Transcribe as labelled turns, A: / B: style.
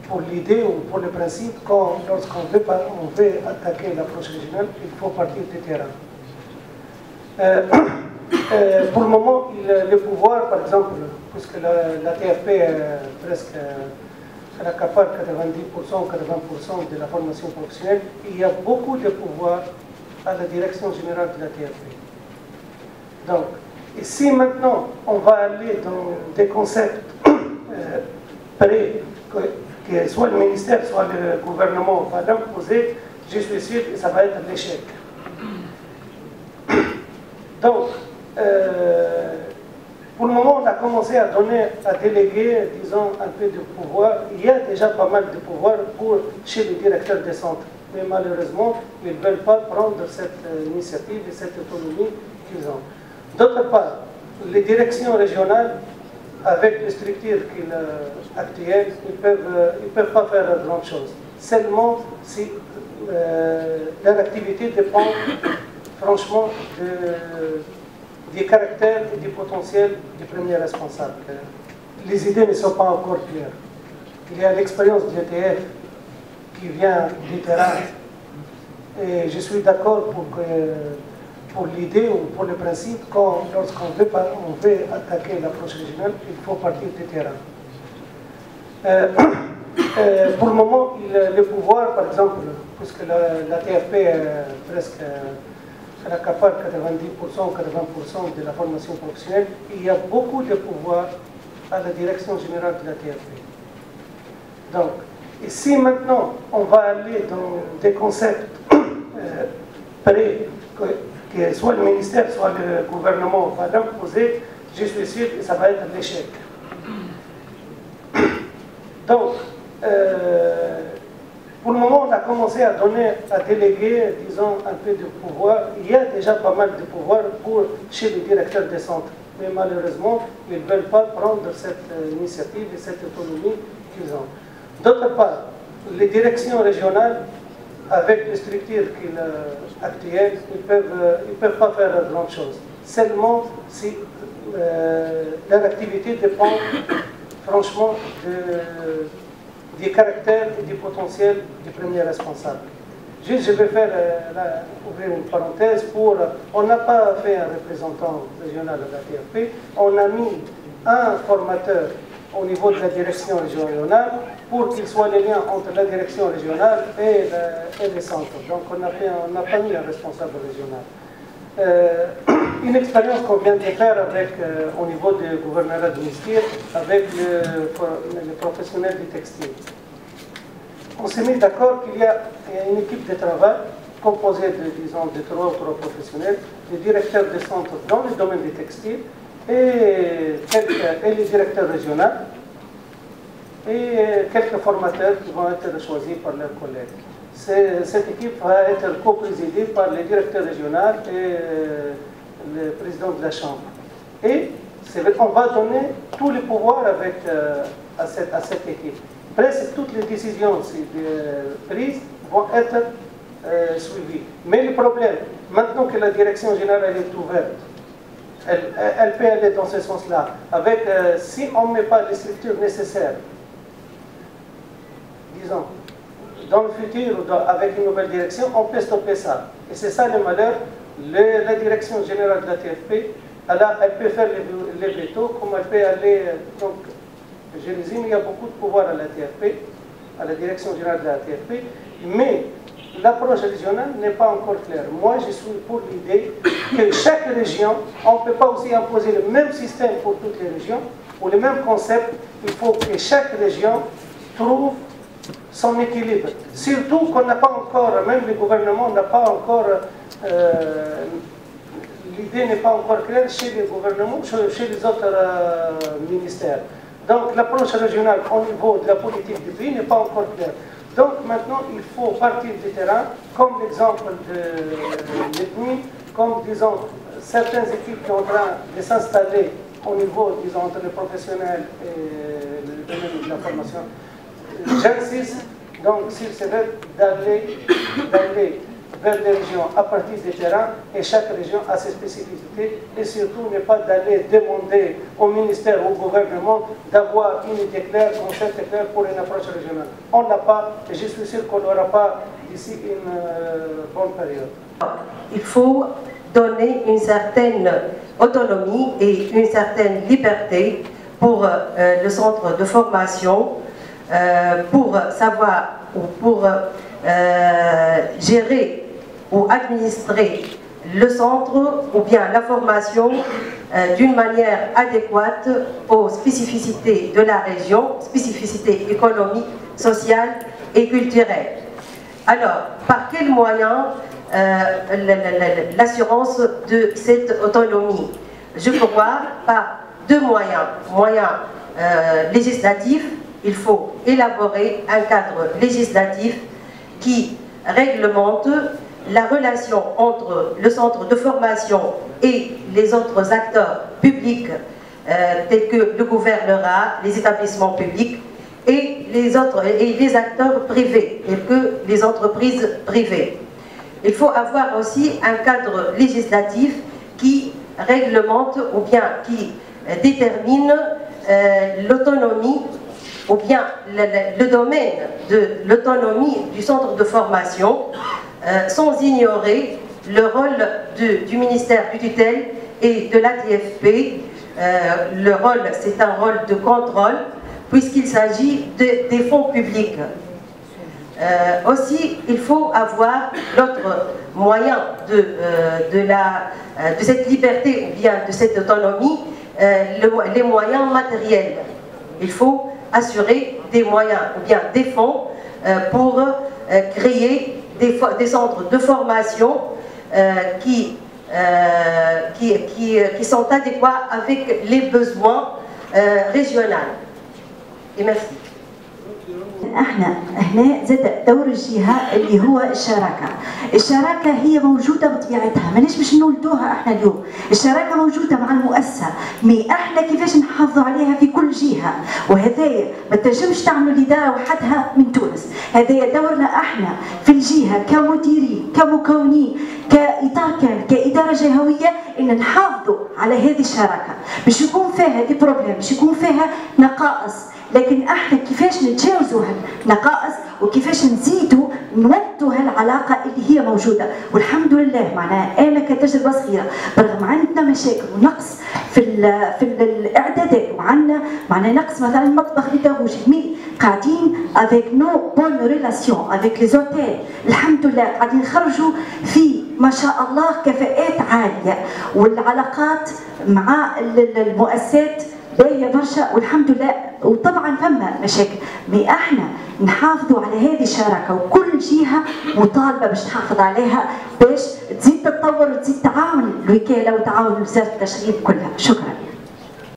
A: pour l'idée ou pour le principe, lorsqu'on veut attaquer l'approche régionale, il faut partir du terrain. Pour le moment, le pouvoir, par exemple, puisque la TFP presque elle accapare 90% ou 80% de la formation professionnelle, il y a beaucoup de pouvoir à la direction générale de la TFP. Donc, et si maintenant on va aller dans des concepts prêts, que soit le ministère, soit le gouvernement va l'imposer, je suis sûr que ça va être l'échec. Donc, pour le moment, on a commencé à déléguer, disons, un peu de pouvoir. Il y a déjà pas mal de pouvoir chez les directeurs des centres. Mais malheureusement, ils ne veulent pas prendre cette initiative et cette autonomie qu'ils ont. D'autre part, les directions régionales, avec les structures actuelles, ils ne peuvent pas faire grand chose. Seulement si leur activité dépend franchement du caractère et du potentiel du premier responsable. Les idées ne sont pas encore claires. Il y a l'expérience de l'ETF qui vient du terrain. Et je suis d'accord pour l'idée ou pour le principe, lorsqu'on veut attaquer l'approche régionale, il faut partir du terrain. Pour le moment, le pouvoir, par exemple, puisque la TFP presque elle accapare 90% ou 80% de la formation professionnelle, il y a beaucoup de pouvoir à la direction générale de la TFP. Donc, et si maintenant on va aller dans des concepts prêts, que soit le ministère, soit le gouvernement va l'imposer, je suis sûr que ça va être l'échec. Donc, pour le moment, on a commencé à déléguer, disons, un peu de pouvoir. Il y a déjà pas mal de pouvoir chez les directeurs des centres. Mais malheureusement, ils ne veulent pas prendre cette initiative et cette autonomie qu'ils ont. D'autre part, les directions régionales, avec les structures actuelles, ils ne peuvent pas faire grand chose. Seulement si leur activité dépend franchement du caractère et du potentiel du premier responsable. Juste, je vais ouvrir une parenthèse on n'a pas fait un représentant régional de la TFP, on a mis un formateur au niveau de la direction régionale pour qu'il soit le lien entre la direction régionale et les centres. Donc on n'a pas mis un responsable régional. Une expérience qu'on vient de faire au niveau du gouvernorat de Mystère avec les professionnels du textile. On s'est mis d'accord qu'il y a une équipe de travail composée de trois professionnels, les directeurs des centres dans le domaine du textile et les directeurs régionaux et quelques formateurs qui vont être choisis par leurs collègues. Cette équipe va être co-présidée par le directeur régional et le président de la Chambre. Et on va donner tous les pouvoirs à cette équipe. Presque toutes les décisions prises vont être suivies. Mais le problème, maintenant que la direction générale est ouverte, elle peut aller dans ce sens-là. Si on ne met pas les structures nécessaires, disons, dans le futur, avec une nouvelle direction, on peut stopper ça. Et c'est ça le malheur. La direction générale de la TFP, elle peut faire les vétos, comme elle peut aller. Donc, je résume, il y a beaucoup de pouvoir à la TFP, à la direction générale de la TFP, mais l'approche régionale n'est pas encore claire. Moi, je suis pour l'idée que chaque région, on ne peut pas aussi imposer le même système pour toutes les régions, ou le même concept. Il faut que chaque région trouve son équilibre. Surtout qu'on n'a pas encore, même le gouvernement n'a pas encore, l'idée n'est pas encore claire chez les gouvernements, chez les autres ministères. Donc l'approche régionale au niveau de la politique du pays n'est pas encore claire. Donc maintenant, il faut partir du terrain, comme l'exemple de l'ethnie, comme disons certaines équipes qui sont en train de s'installer au niveau, disons, entre les professionnels et le domaine de la formation. J'insiste donc sur ce fait d'aller vers les régions à partir des terrains et chaque région a ses spécificités et surtout n'est pas d'aller demander au ministère ou au gouvernement d'avoir une idée claire, concept clair pour une approche régionale. On n'a pas et je suis sûr qu'on n'aura pas d'ici une bonne période.
B: Il faut donner une certaine autonomie et une certaine liberté pour le centre de formation pour savoir ou pour gérer ou administrer le centre ou bien la formation d'une manière adéquate aux spécificités de la région, spécificités économiques, sociales et culturelles. Alors, par quels moyens l'assurance de cette autonomie? Je crois par deux moyens. Moyen législatif, il faut élaborer un cadre législatif qui réglemente la relation entre le centre de formation et les autres acteurs publics tels que le gouvernorat, les établissements publics et les acteurs privés tels que les entreprises privées. Il faut avoir aussi un cadre législatif qui réglemente ou bien qui détermine l'autonomie ou bien le domaine de l'autonomie du centre de formation sans ignorer le rôle du ministère du tutelle et de l'ATFP. Le rôle, c'est un rôle de contrôle puisqu'il s'agit des fonds publics. Aussi, il faut avoir l'autre moyen de cette liberté ou bien de cette autonomie, les moyens matériels. Il faut assurer des moyens ou bien des fonds pour créer des centres de formation qui sont adéquats avec les besoins régionaux. Et merci.
C: احنا هنا زاد دور الجهه اللي هو الشراكه. الشراكه هي موجوده بطبيعتها، ماناش باش نولدوها احنا اليوم. الشراكه موجوده مع المؤسسه، مي احنا كيفاش نحافظوا عليها في كل جهه، وهذايا ما تنجمش تعملوا الاداره وحدها من تونس، هذايا دورنا احنا في الجهه كمديرين كمكونين كاطار كامل كاداره جهويه ان نحافظوا على هذه الشراكه، باش يكون فيها دي بروبليم، باش يكون فيها نقائص. لكن احنا كيفاش نتجاوزوا هالنقائص وكيفاش نزيدوا نوطوا هالعلاقه اللي هي موجوده، والحمد لله معناها انا كتجربه صغيره برغم عندنا مشاكل ونقص في الاعدادات وعندنا معناها نقص مثلا المطبخ بيداغوجي، مي قاعدين افيك نو بون ريلاسيون افيك لي زوتيل، الحمد لله قاعدين نخرجوا في ما شاء الله كفاءات عاليه، والعلاقات مع المؤسسات باهيه برشا والحمد لله. وطبعا فما مشاكل، مي احنا نحافظوا على هذه الشراكه وكل جهه مطالبه باش تحافظ عليها باش تزيد تتطور وتزيد تعاون الوكاله وتعاون وزاره التشغيل كلها. شكرا.